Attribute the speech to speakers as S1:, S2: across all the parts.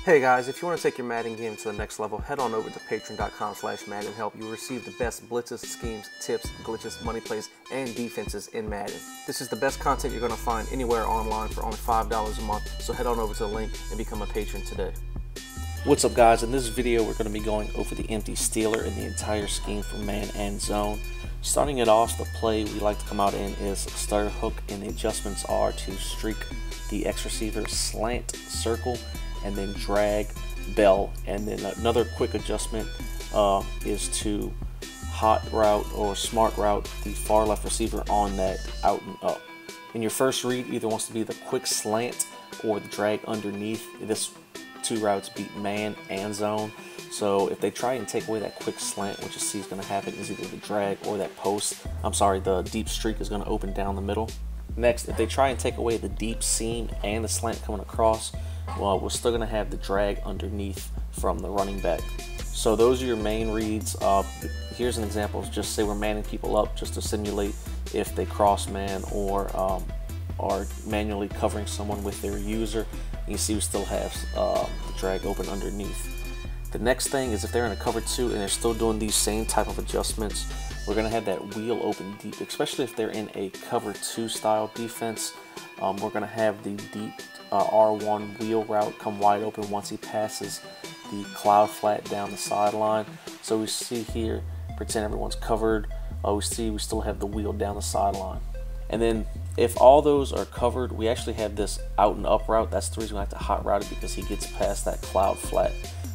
S1: Hey guys, if you want to take your Madden game to the next level, head on over to patreon.com/MaddenHelp. You'll receive the best blitzes, schemes, tips, glitches, money plays, and defenses in Madden. This is the best content you're going to find anywhere online for only $5 a month, so head on over to the link and become a patron today.
S2: What's up guys, in this video we're going to be going over the empty stealer and the entire scheme for man and zone. Starting it off, the play we like to come out in is starter hook, and the adjustments are to streak the X receiver, slant, circle, and then drag, bell. And then another quick adjustment is to hot route or smart route the far left receiver on that out and up. In your first read, either wants to be the quick slant or the drag underneath. This two routes beat man and zone. So if they try and take away that quick slant, what you see is going to happen is either the drag or that post, the deep streak is going to open down the middle. Next, if they try and take away the deep seam and the slant coming across, well, we're still going to have the drag underneath from the running back. So those are your main reads. Here's an example. Just say we're manning people up just to simulate if they cross man or are manually covering someone with their user. And you see we still have the drag open underneath. The next thing is if they're in a cover 2 and they're still doing these same type of adjustments, we're going to have that wheel open deep, especially if they're in a cover 2 style defense. We're going to have the deep R1 wheel route come wide open once he passes the cloud flat down the sideline. So we see here, pretend everyone's covered, we still have the wheel down the sideline. And then if all those are covered, we actually have this out and up route. That's the reason we like to hot route it, because he gets past that cloud flat.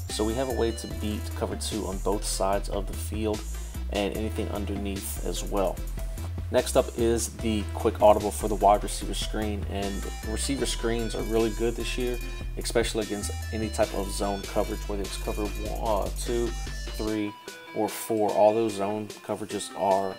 S2: So we have a way to beat cover 2 on both sides of the field and anything underneath as well. Next up is the quick audible for the wide receiver screen, and receiver screens are really good this year, especially against any type of zone coverage, whether it's cover 1, 2, 3, or 4. All those zone coverages are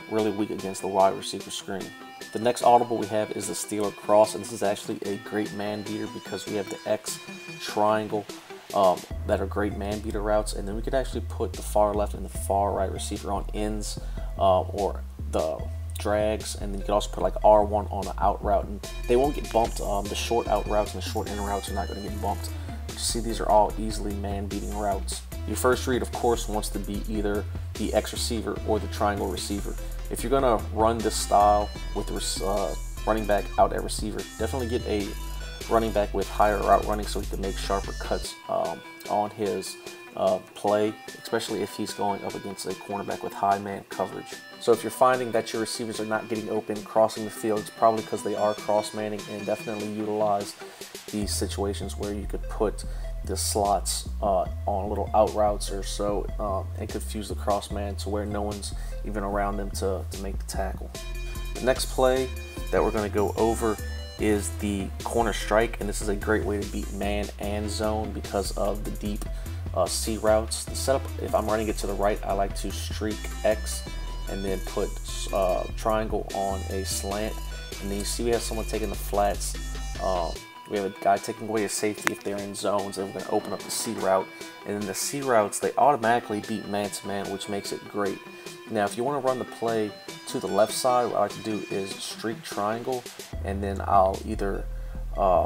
S2: really weak against the wide receiver screen. The next audible we have is the Steeler cross, and this is actually a great man beater because we have the X, triangle, that are great man beater routes, and then we could actually put the far left and the far right receiver on ends or the drags, and then you could also put like R1 on an out route, and they won't get bumped. The short out routes and the short in routes are not going to get bumped. But you see, these are all easily man beating routes. Your first read, of course, wants to be either the X receiver or the triangle receiver. If you're going to run this style with the running back out at receiver, definitely get a running back with higher route running so he can make sharper cuts on his play, especially if he's going up against a cornerback with high man coverage. So if you're finding that your receivers are not getting open, crossing the field, it's probably because they are cross manning, and definitely utilize these situations where you could put the slots on little out routes or so and confuse the cross man to where no one's even around them to make the tackle. The next play that we're going to go over is the corner strike, and this is a great way to beat man and zone because of the deep C routes. The setup, if I'm running it to the right, I like to streak X and then put triangle on a slant, and then you see we have someone taking the flats. We have a guy taking away a safety if they're in zones, and we're going to open up the C route, and then the C routes, they automatically beat man to man, which makes it great. Now if you want to run the play to the left side, what I like to do is streak triangle, and then I'll either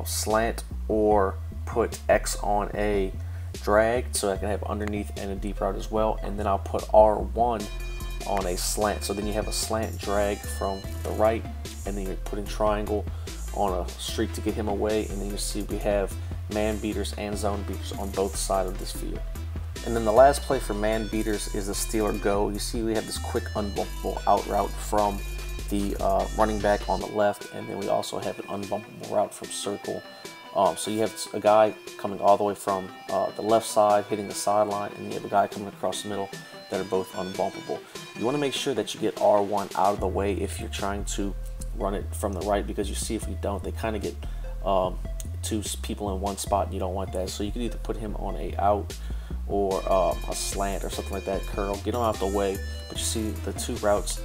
S2: slant or put X on a drag so I can have underneath and a deep route as well, and then I'll put R1 on a slant. So then you have a slant drag from the right, and then you're putting triangle on a streak to get him away, and then you see we have man beaters and zone beaters on both sides of this field. And then the last play for man beaters is the Steeler go. You see we have this quick unbumpable out route from the running back on the left, and then we also have an unbumpable route from circle. So you have a guy coming all the way from the left side hitting the sideline, and you have a guy coming across the middle that are both unbumpable. You want to make sure that you get R1 out of the way if you're trying to run it from the right, because you see if you don't, they kind of get two people in one spot, and you don't want that. So you can either put him on a out or a slant or something like that, curl, get him out the way. But you see the two routes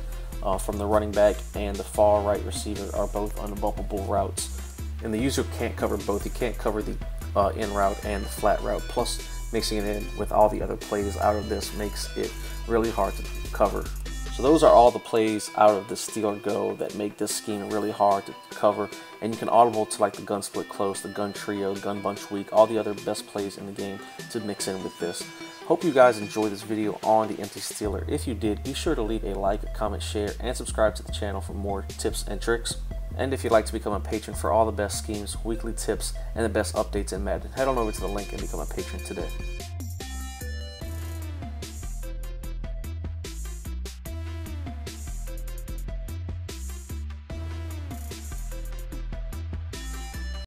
S2: from the running back and the far right receiver are both unbumpable routes, and the user can't cover both. He can't cover the in route and the flat route, plus mixing it in with all the other plays out of this makes it really hard to cover. So those are all the plays out of the Steal or Go that make this scheme really hard to cover, and you can audible to like the gun split close, the gun trio, gun bunch weak, all the other best plays in the game to mix in with this. Hope you guys enjoyed this video on the Empty Stealer. If you did, be sure to leave a like, comment, share, and subscribe to the channel for more tips and tricks. And if you'd like to become a patron for all the best schemes, weekly tips, and the best updates in Madden, head on over to the link and become a patron today.